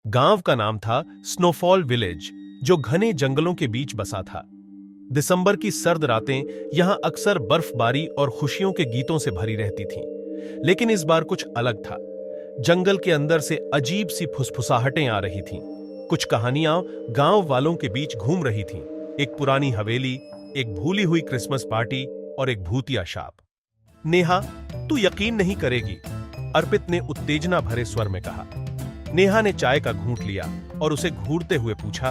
गांव का नाम था स्नोफॉल विलेज, जो घने जंगलों के बीच बसा था। दिसंबर की सर्द रातें यहां अक्सर बर्फबारी और खुशियों के गीतों से भरी रहती थीं। लेकिन इस बार कुछ अलग था। जंगल के अंदर से अजीब सी फुसफुसाहटें आ रही थीं। कुछ कहानियां गांव वालों के बीच घूम रही थीं। एक पुरानी हवेली, एक भूली हुई क्रिसमस पार्टी और एक भूतिया शाप। नेहा, तू यकीन नहीं करेगी, अर्पित ने उत्तेजना भरे स्वर में कहा। नेहा ने चाय का घूंट लिया और उसे घूरते हुए पूछा,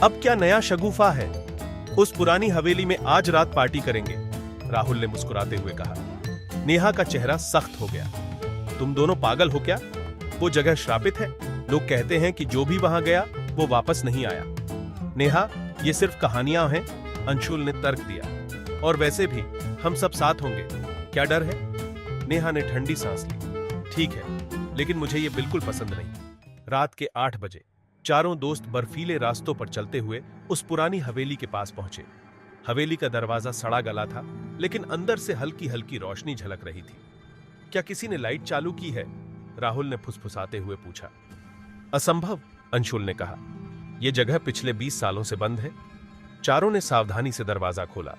अब क्या नया शगुफा है? उस पुरानी हवेली में आज रात पार्टी करेंगे, राहुल ने मुस्कुराते हुए कहा। नेहा का चेहरा सख्त हो गया। तुम दोनों पागल हो क्या? वो जगह श्रापित है। लोग कहते हैं कि जो भी वहां गया वो वापस नहीं आया। नेहा, ये सिर्फ कहानियां हैं, अंशुल ने तर्क दिया। और वैसे भी हम सब साथ होंगे, क्या डर है? नेहा ने ठंडी सांस ली। ठीक है, लेकिन मुझे ये बिल्कुल पसंद नहीं। रात के 8 बजे चारों दोस्त बर्फीले रास्तों पर चलते हुए उस पुरानी हवेली के पास पहुंचे। हवेली का दरवाजा सड़ा गला था, लेकिन अंदर से हल्की हल्की रोशनी झलक रही थी। क्या किसी ने लाइट चालू की है? राहुल ने फुसफुसाते हुए पूछा। असंभव, अंशुल ने कहा। यह जगह पिछले 20 सालों से बंद है। चारों ने सावधानी से दरवाजा खोला।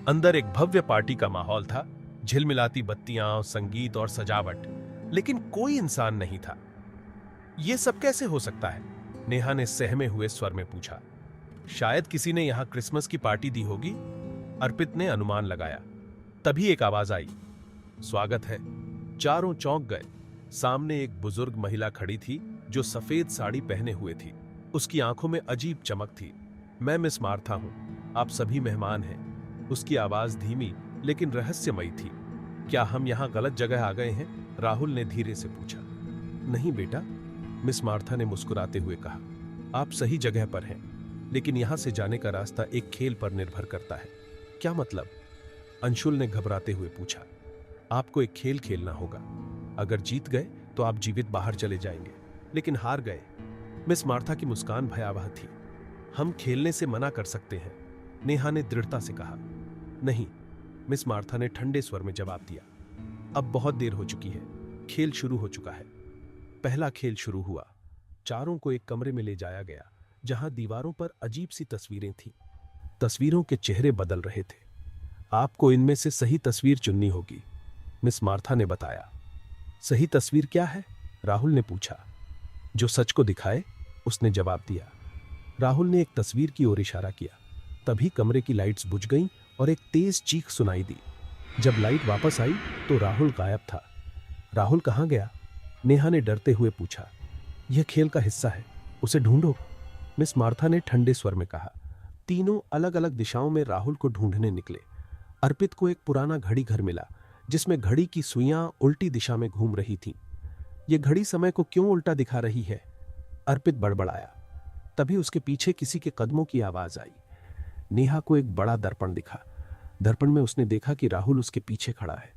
अंदर एक भव्य पार्टी का माहौल था, झिलमिलाती बत्तियां, संगीत और सजावट, लेकिन कोई इंसान नहीं था। यह सब कैसे हो सकता है? नेहा ने सहमे हुए स्वर में पूछा। शायद किसी ने यहां क्रिसमस की पार्टी दी होगी, अर्पित ने अनुमान लगाया। तभी एक आवाज आई, स्वागत है। चारों चौंक गए। सामने एक बुजुर्ग महिला खड़ी थी जो सफेद साड़ी पहने हुए थी। उसकी आंखों में अजीब चमक थी। मैं मिस मार्था हूं, आप सभी मेहमान हैं। उसकी आवाज धीमी लेकिन रहस्यमयी थी। क्या हम यहां गलत जगह आ गए हैं? राहुल ने धीरे से पूछा। नहीं बेटा, मिस मार्था ने मुस्कुराते हुए कहा, आप सही जगह पर हैं, लेकिन यहां से जाने का रास्ता एक खेल पर निर्भर करता है। क्या मतलब? अंशुल ने घबराते हुए पूछा। आपको एक खेल खेलना होगा। अगर जीत गए तो आप जीवित बाहर चले जाएंगे, लेकिन हार गए। मिस मार्था की मुस्कान भयावह थी। हम खेलने से मना कर सकते हैं, नेहा ने दृढ़ता से कहा। नहीं, मिस मार्था ने ठंडे स्वर में जवाब दिया। अब बहुत देर हो चुकी है, खेल शुरू हो चुका है। पहला खेल शुरू हुआ। चारों को एक कमरे में ले जाया गया, जहां दीवारों पर अजीब सी तस्वीरें थीं। तस्वीरों के चेहरे बदल रहे थे। आपको इनमें से सही तस्वीर चुननी होगी, मिस मार्था ने बताया। सही तस्वीर क्या है? राहुल ने पूछा। जो सच को दिखाए, उसने जवाब दिया। राहुल ने एक तस्वीर की ओर इशारा किया। तभी कमरे की लाइट्स बुझ गईं और एक तेज चीख सुनाई दी। जब लाइट वापस आई तो राहुल गायब था। राहुल कहां गया? नेहा ने डरते हुए पूछा। यह खेल का हिस्सा है, उसे ढूंढो, मिस मार्था ने ठंडे स्वर में कहा। तीनों अलग अलग दिशाओं में राहुल को ढूंढने निकले। अर्पित को एक पुराना घड़ी घर मिला, जिसमें घड़ी की सुइयां उल्टी दिशा में घूम रही थीं। यह घड़ी समय को क्यों उल्टा दिखा रही है? अर्पित बड़बड़ाया। तभी उसके पीछे किसी के कदमों की आवाज आई। नेहा को एक बड़ा दर्पण दिखा। दर्पण में उसने देखा कि राहुल उसके पीछे खड़ा है।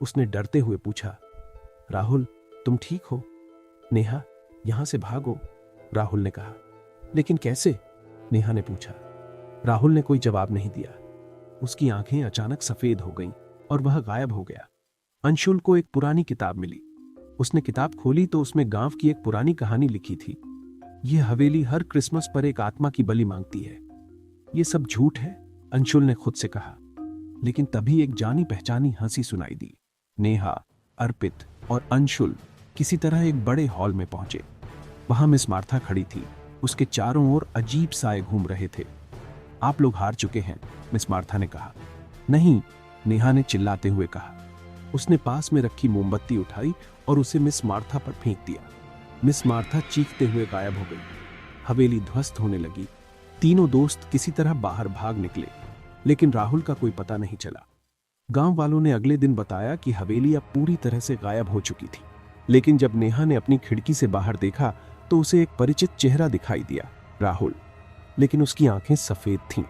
उसने डरते हुए पूछा, राहुल, तुम ठीक हो? नेहा, यहां से भागो, राहुल ने कहा। लेकिन कैसे? नेहा ने पूछा। राहुल ने कोई जवाब नहीं दिया। उसकी आंखें अचानक सफेद हो गईं और वह गायब हो गया। अंशुल को एक पुरानी किताब मिली। उसने किताब खोली तो उसमें गांव की एक पुरानी कहानी लिखी थी। यह हवेली हर क्रिसमस पर एक आत्मा की बलि मांगती है। यह सब झूठ है, अंशुल ने खुद से कहा। लेकिन तभी एक जानी पहचानी हंसी सुनाई दी। नेहा, अर्पित और अंशुल किसी तरह एक बड़े हॉल में पहुंचे। वहां मिस मार्था खड़ी थी। उसके चारों ओर अजीब साए घूम रहे थे। आप लोग हार चुके हैं, मिस मार्था ने कहा। नहीं, नेहा ने चिल्लाते हुए कहा। उसने पास में रखी मोमबत्ती उठाई और उसे मिस मार्था पर फेंक दिया। मिस मार्था चीखते हुए गायब हो गई। हवेली ध्वस्त होने लगी। तीनों दोस्त किसी तरह बाहर भाग निकले, लेकिन राहुल का कोई पता नहीं चला। गांव वालों ने अगले दिन बताया कि हवेली अब पूरी तरह से गायब हो चुकी थी। लेकिन जब नेहा ने अपनी खिड़की से बाहर देखा तो उसे एक परिचित चेहरा दिखाई दिया, राहुल। लेकिन उसकी आंखें सफेद थीं।